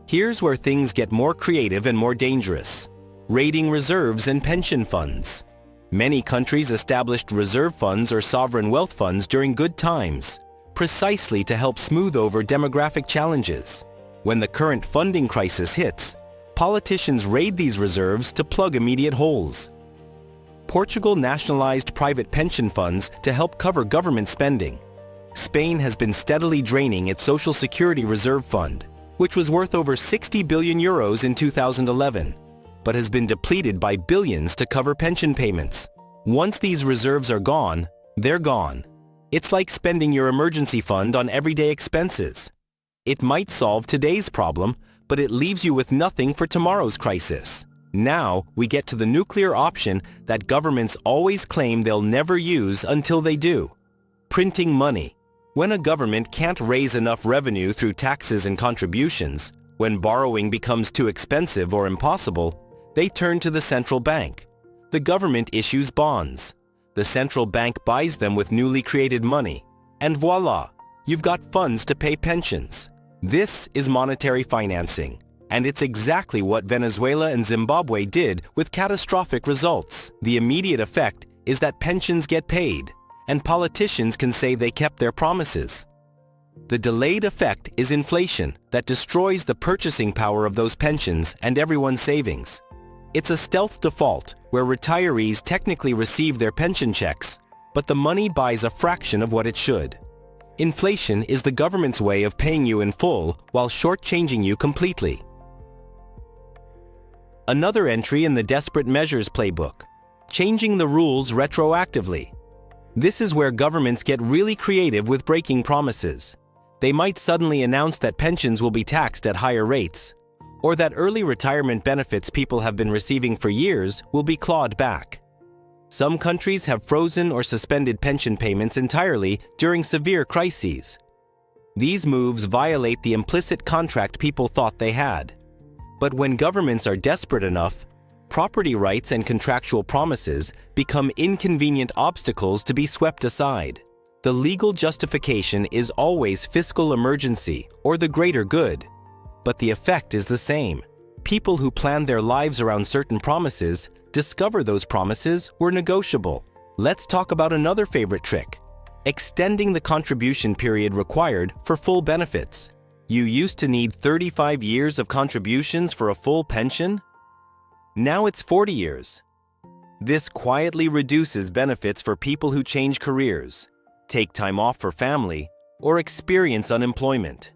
Here's where things get more creative and more dangerous: raiding reserves and pension funds. Many countries established reserve funds or sovereign wealth funds during good times, precisely to help smooth over demographic challenges. When the current funding crisis hits, politicians raid these reserves to plug immediate holes. Portugal nationalized private pension funds to help cover government spending. Spain has been steadily draining its Social Security Reserve Fund, which was worth over 60 billion euros in 2011, but has been depleted by billions to cover pension payments. Once these reserves are gone, they're gone. It's like spending your emergency fund on everyday expenses. It might solve today's problem, but it leaves you with nothing for tomorrow's crisis. Now, we get to the nuclear option that governments always claim they'll never use until they do: printing money. When a government can't raise enough revenue through taxes and contributions, when borrowing becomes too expensive or impossible, they turn to the central bank. The government issues bonds. The central bank buys them with newly created money. And voila, you've got funds to pay pensions. This is monetary financing. And it's exactly what Venezuela and Zimbabwe did with catastrophic results. The immediate effect is that pensions get paid, and politicians can say they kept their promises. The delayed effect is inflation that destroys the purchasing power of those pensions and everyone's savings. It's a stealth default where retirees technically receive their pension checks, but the money buys a fraction of what it should. Inflation is the government's way of paying you in full while shortchanging you completely. Another entry in the desperate measures playbook: changing the rules retroactively. This is where governments get really creative with breaking promises. They might suddenly announce that pensions will be taxed at higher rates, or that early retirement benefits people have been receiving for years will be clawed back. Some countries have frozen or suspended pension payments entirely during severe crises. These moves violate the implicit contract people thought they had. But when governments are desperate enough, property rights and contractual promises become inconvenient obstacles to be swept aside. The legal justification is always fiscal emergency or the greater good, but the effect is the same. People who plan their lives around certain promises discover those promises were negotiable. Let's talk about another favorite trick: extending the contribution period required for full benefits. You used to need 35 years of contributions for a full pension? Now it's 40 years. This quietly reduces benefits for people who change careers, take time off for family, or experience unemployment.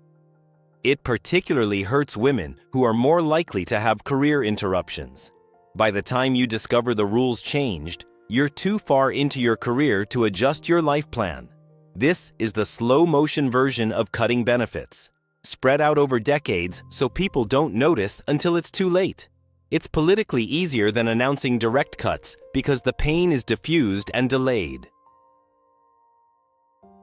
It particularly hurts women who are more likely to have career interruptions. By the time you discover the rules changed, you're too far into your career to adjust your life plan. This is the slow-motion version of cutting benefits, spread out over decades so people don't notice until it's too late. It's politically easier than announcing direct cuts because the pain is diffused and delayed.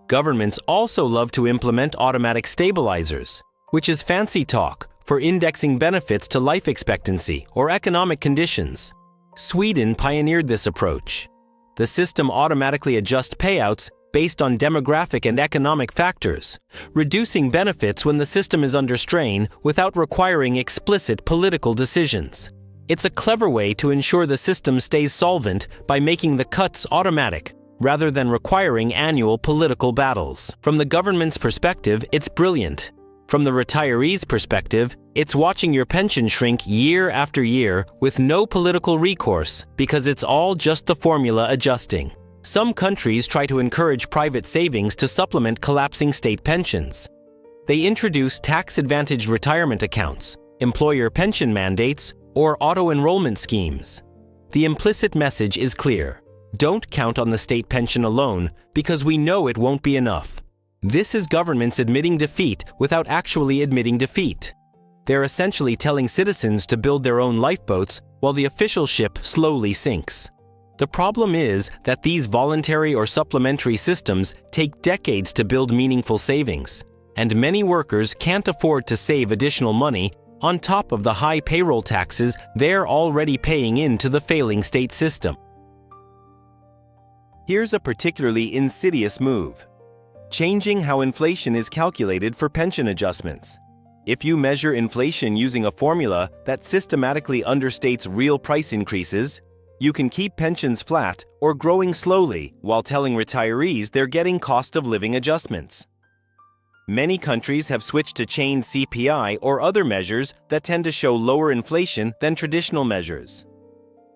Governments also love to implement automatic stabilizers, which is fancy talk for indexing benefits to life expectancy or economic conditions. Sweden pioneered this approach. The system automatically adjusts payouts based on demographic and economic factors, reducing benefits when the system is under strain without requiring explicit political decisions. It's a clever way to ensure the system stays solvent by making the cuts automatic, rather than requiring annual political battles. From the government's perspective, it's brilliant. From the retiree's perspective, it's watching your pension shrink year after year with no political recourse because it's all just the formula adjusting. Some countries try to encourage private savings to supplement collapsing state pensions. They introduce tax-advantaged retirement accounts, employer pension mandates, or auto-enrollment schemes. The implicit message is clear. Don't count on the state pension alone because we know it won't be enough. This is governments admitting defeat without actually admitting defeat. They're essentially telling citizens to build their own lifeboats while the official ship slowly sinks. The problem is that these voluntary or supplementary systems take decades to build meaningful savings, and many workers can't afford to save additional money on top of the high payroll taxes they're already paying into the failing state system. Here's a particularly insidious move: changing how inflation is calculated for pension adjustments. If you measure inflation using a formula that systematically understates real price increases, you can keep pensions flat or growing slowly while telling retirees they're getting cost of living adjustments. Many countries have switched to chained CPI or other measures that tend to show lower inflation than traditional measures.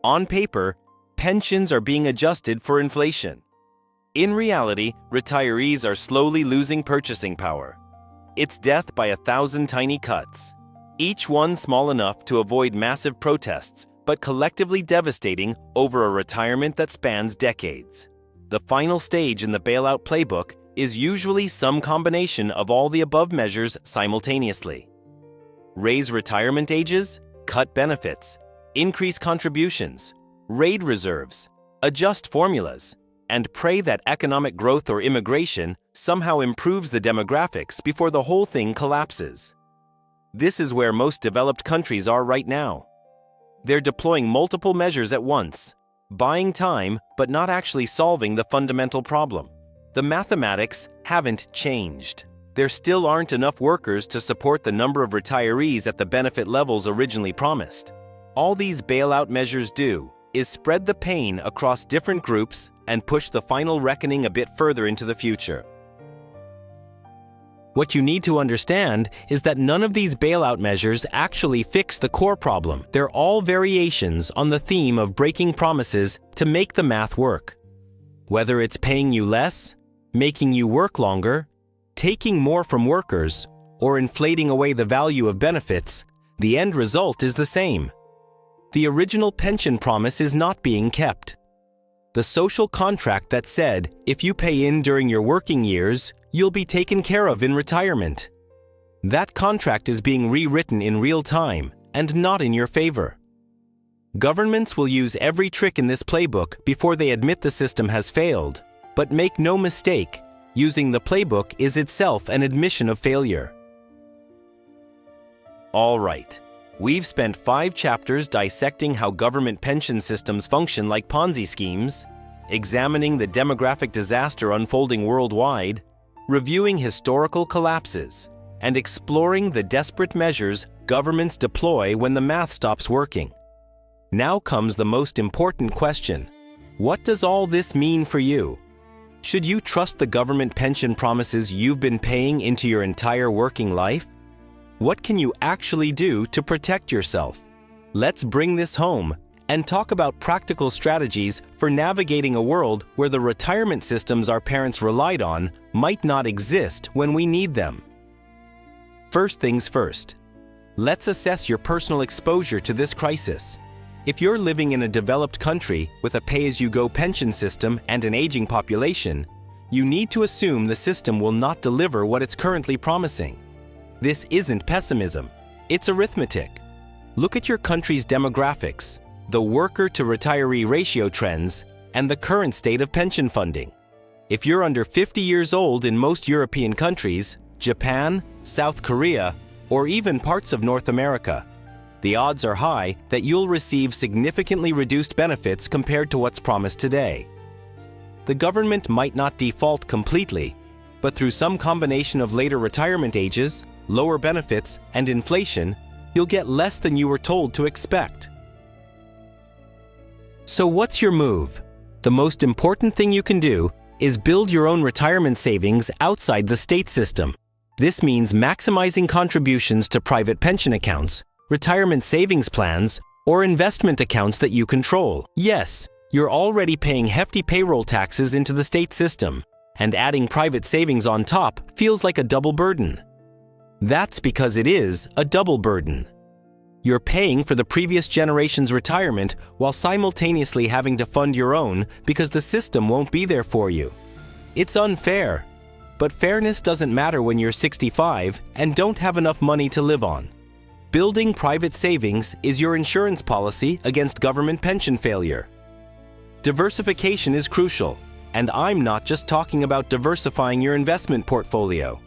On paper, pensions are being adjusted for inflation. In reality, retirees are slowly losing purchasing power. It's death by 1,000 tiny cuts, each one small enough to avoid massive protests, but collectively devastating over a retirement that spans decades. The final stage in the bailout playbook is usually some combination of all the above measures simultaneously. Raise retirement ages, cut benefits, increase contributions, raid reserves, adjust formulas, and pray that economic growth or immigration somehow improves the demographics before the whole thing collapses. This is where most developed countries are right now. They're deploying multiple measures at once, buying time but not actually solving the fundamental problem. The mathematics haven't changed. There still aren't enough workers to support the number of retirees at the benefit levels originally promised. All these bailout measures do is spread the pain across different groups and push the final reckoning a bit further into the future. What you need to understand is that none of these bailout measures actually fix the core problem. They're all variations on the theme of breaking promises to make the math work. Whether it's paying you less, making you work longer, taking more from workers, or inflating away the value of benefits, the end result is the same. The original pension promise is not being kept. The social contract that said, if you pay in during your working years, you'll be taken care of in retirement. That contract is being rewritten in real time, and not in your favor. Governments will use every trick in this playbook before they admit the system has failed, but make no mistake, using the playbook is itself an admission of failure. All right, we've spent 5 chapters dissecting how government pension systems function like Ponzi schemes, examining the demographic disaster unfolding worldwide, reviewing historical collapses, and exploring the desperate measures governments deploy when the math stops working. Now comes the most important question. What does all this mean for you? Should you trust the government pension promises you've been paying into your entire working life? What can you actually do to protect yourself? Let's bring this home and talk about practical strategies for navigating a world where the retirement systems our parents relied on might not exist when we need them. First things first, let's assess your personal exposure to this crisis. If you're living in a developed country with a pay-as-you-go pension system and an aging population, you need to assume the system will not deliver what it's currently promising. This isn't pessimism, it's arithmetic. Look at your country's demographics, the worker-to-retiree ratio trends, and the current state of pension funding. If you're under 50 years old in most European countries, Japan, South Korea, or even parts of North America, the odds are high that you'll receive significantly reduced benefits compared to what's promised today. The government might not default completely, but through some combination of later retirement ages, lower benefits, and inflation, you'll get less than you were told to expect. So what's your move? The most important thing you can do is build your own retirement savings outside the state system. This means maximizing contributions to private pension accounts, retirement savings plans, or investment accounts that you control. Yes, you're already paying hefty payroll taxes into the state system, and adding private savings on top feels like a double burden. That's because it is a double burden. You're paying for the previous generation's retirement while simultaneously having to fund your own because the system won't be there for you. It's unfair, but fairness doesn't matter when you're 65 and don't have enough money to live on. Building private savings is your insurance policy against government pension failure. Diversification is crucial, and I'm not just talking about diversifying your investment portfolio.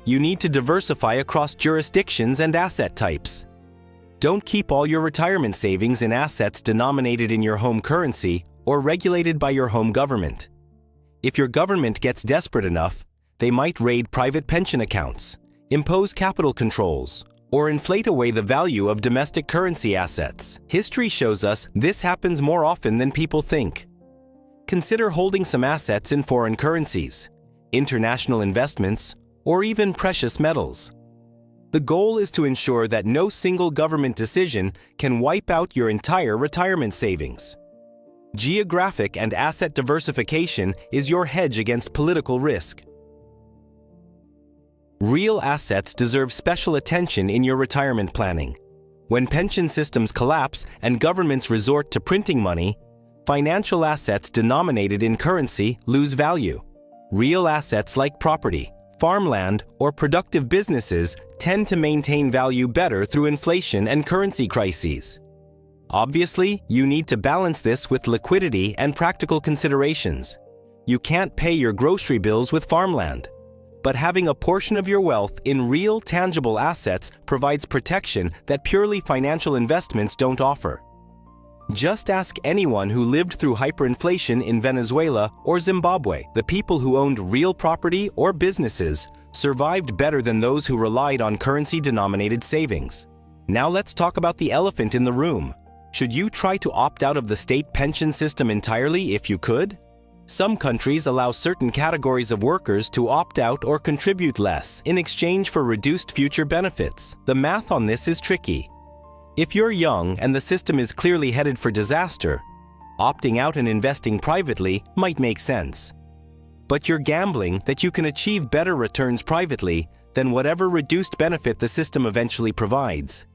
You need to diversify across jurisdictions and asset types. Don't keep all your retirement savings in assets denominated in your home currency or regulated by your home government. If your government gets desperate enough, they might raid private pension accounts, impose capital controls, or inflate away the value of domestic currency assets. History shows us this happens more often than people think. Consider holding some assets in foreign currencies, international investments, or even precious metals. The goal is to ensure that no single government decision can wipe out your entire retirement savings. Geographic and asset diversification is your hedge against political risk. Real assets deserve special attention in your retirement planning. When pension systems collapse and governments resort to printing money, financial assets denominated in currency lose value. Real assets like property, farmland, or productive businesses tend to maintain value better through inflation and currency crises. Obviously, you need to balance this with liquidity and practical considerations. You can't pay your grocery bills with farmland. But having a portion of your wealth in real, tangible assets provides protection that purely financial investments don't offer. Just ask anyone who lived through hyperinflation in Venezuela or Zimbabwe. The people who owned real property or businesses survived better than those who relied on currency-denominated savings. Now let's talk about the elephant in the room. Should you try to opt out of the state pension system entirely if you could? Some countries allow certain categories of workers to opt out or contribute less in exchange for reduced future benefits. The math on this is tricky. If you're young and the system is clearly headed for disaster, opting out and investing privately might make sense. But you're gambling that you can achieve better returns privately than whatever reduced benefit the system eventually provides.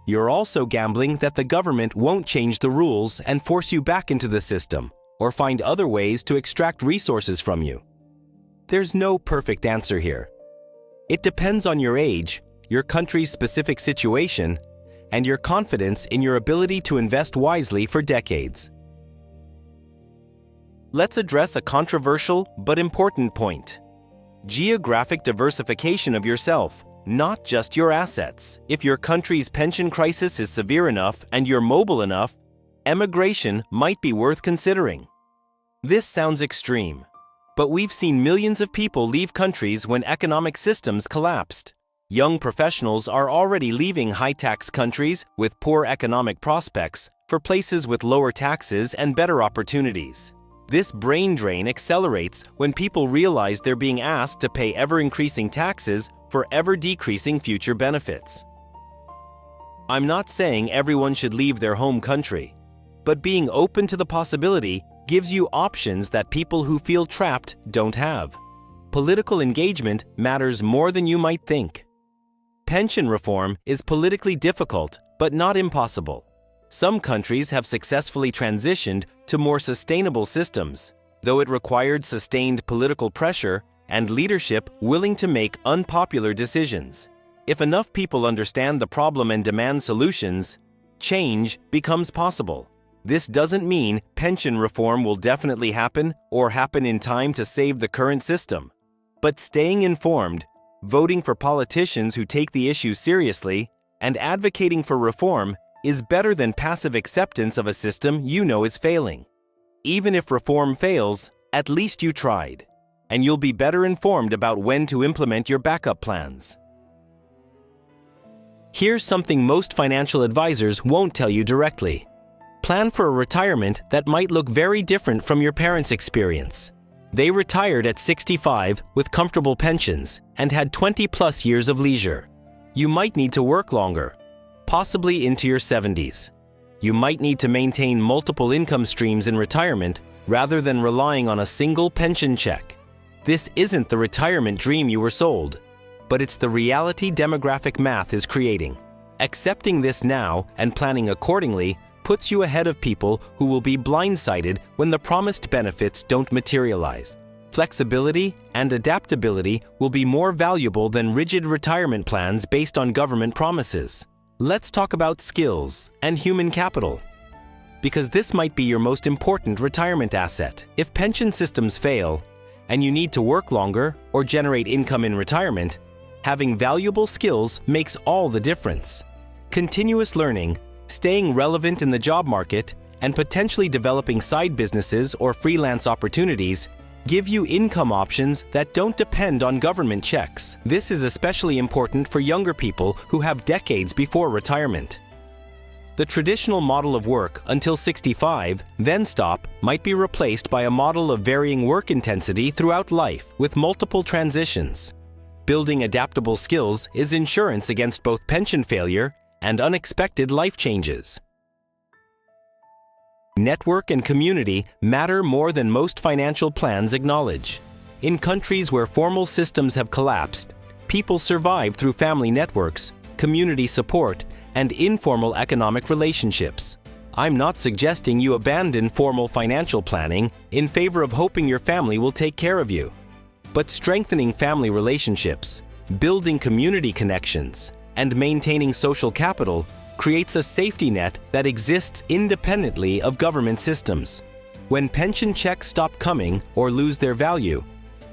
You're also gambling that the government won't change the rules and force you back into the system, or find other ways to extract resources from you. There's no perfect answer here. It depends on your age, your country's specific situation, and your confidence in your ability to invest wisely for decades. Let's address a controversial but important point: geographic diversification of yourself, not just your assets. If your country's pension crisis is severe enough and you're mobile enough, emigration might be worth considering. This sounds extreme, but we've seen millions of people leave countries when economic systems collapsed. Young professionals are already leaving high-tax countries with poor economic prospects for places with lower taxes and better opportunities. This brain drain accelerates when people realize they're being asked to pay ever-increasing taxes for ever-decreasing future benefits. I'm not saying everyone should leave their home country, but being open to the possibility gives you options that people who feel trapped don't have. Political engagement matters more than you might think. Pension reform is politically difficult, but not impossible. Some countries have successfully transitioned to more sustainable systems, though it required sustained political pressure and leadership willing to make unpopular decisions. If enough people understand the problem and demand solutions, change becomes possible. This doesn't mean pension reform will definitely happen or happen in time to save the current system. But staying informed, voting for politicians who take the issue seriously, and advocating for reform is better than passive acceptance of a system you know is failing. Even if reform fails, at least you tried, and you'll be better informed about when to implement your backup plans. Here's something most financial advisors won't tell you directly. Plan for a retirement that might look very different from your parents' experience. They retired at 65 with comfortable pensions and had 20+ years of leisure. You might need to work longer, possibly into your 70s. You might need to maintain multiple income streams in retirement rather than relying on a single pension check. This isn't the retirement dream you were sold, but it's the reality demographic math is creating. Accepting this now and planning accordingly puts you ahead of people who will be blindsided when the promised benefits don't materialize. Flexibility and adaptability will be more valuable than rigid retirement plans based on government promises. Let's talk about skills and human capital, because this might be your most important retirement asset. If pension systems fail and you need to work longer or generate income in retirement, having valuable skills makes all the difference. Continuous learning, staying relevant in the job market, and potentially developing side businesses or freelance opportunities give you income options that don't depend on government checks. This is especially important for younger people who have decades before retirement. The traditional model of work until 65, then stop, might be replaced by a model of varying work intensity throughout life with multiple transitions. Building adaptable skills is insurance against both pension failure and unexpected life changes. Network and community matter more than most financial plans acknowledge. In countries where formal systems have collapsed, people survive through family networks, community support, and informal economic relationships. I'm not suggesting you abandon formal financial planning in favor of hoping your family will take care of you. But strengthening family relationships, building community connections, and maintaining social capital creates a safety net that exists independently of government systems. When pension checks stop coming or lose their value,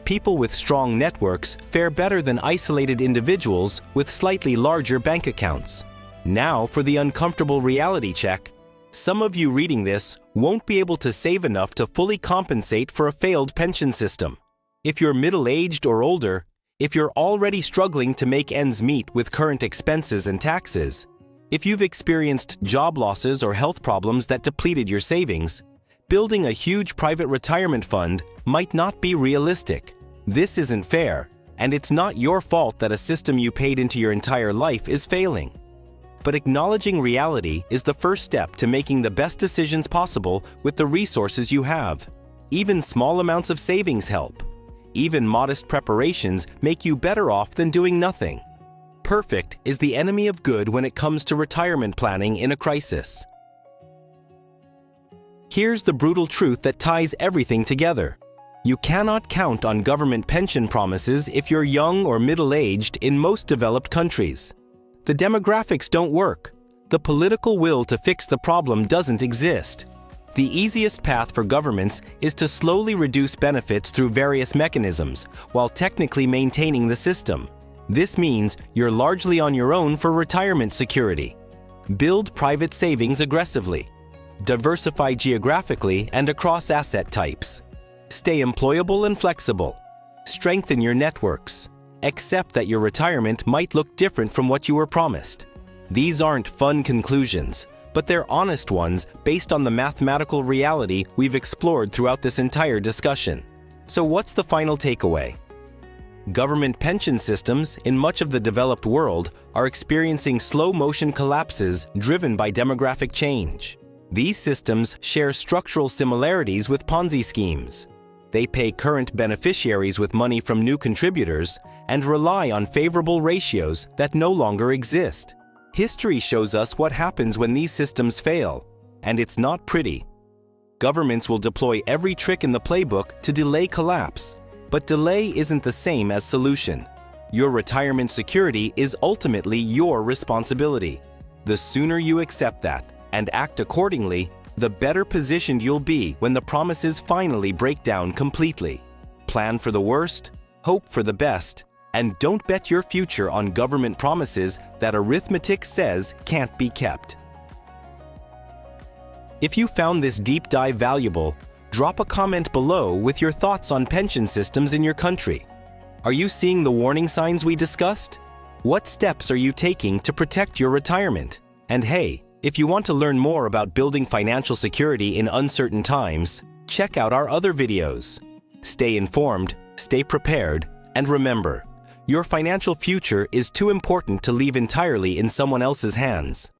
people with strong networks fare better than isolated individuals with slightly larger bank accounts. Now for the uncomfortable reality check. Some of you reading this won't be able to save enough to fully compensate for a failed pension system. If you're middle-aged or older, if you're already struggling to make ends meet with current expenses and taxes, if you've experienced job losses or health problems that depleted your savings, building a huge private retirement fund might not be realistic. This isn't fair, and it's not your fault that a system you paid into your entire life is failing. But acknowledging reality is the first step to making the best decisions possible with the resources you have. Even small amounts of savings help. Even modest preparations make you better off than doing nothing. Perfect is the enemy of good when it comes to retirement planning in a crisis. Here's the brutal truth that ties everything together. You cannot count on government pension promises if you're young or middle-aged in most developed countries. The demographics don't work. The political will to fix the problem doesn't exist. The easiest path for governments is to slowly reduce benefits through various mechanisms, while technically maintaining the system. This means you're largely on your own for retirement security. Build private savings aggressively. Diversify geographically and across asset types. Stay employable and flexible. Strengthen your networks. Accept that your retirement might look different from what you were promised. These aren't fun conclusions, but they're honest ones based on the mathematical reality we've explored throughout this entire discussion. So what's the final takeaway? Government pension systems in much of the developed world are experiencing slow-motion collapses driven by demographic change. These systems share structural similarities with Ponzi schemes. They pay current beneficiaries with money from new contributors and rely on favorable ratios that no longer exist. History shows us what happens when these systems fail, and it's not pretty. Governments will deploy every trick in the playbook to delay collapse, but delay isn't the same as solution. Your retirement security is ultimately your responsibility. The sooner you accept that and act accordingly, the better positioned you'll be when the promises finally break down completely. Plan for the worst, hope for the best, and don't bet your future on government promises that arithmetic says can't be kept. If you found this deep dive valuable, drop a comment below with your thoughts on pension systems in your country. Are you seeing the warning signs we discussed? What steps are you taking to protect your retirement? And hey, if you want to learn more about building financial security in uncertain times, check out our other videos. Stay informed, stay prepared, and remember, your financial future is too important to leave entirely in someone else's hands.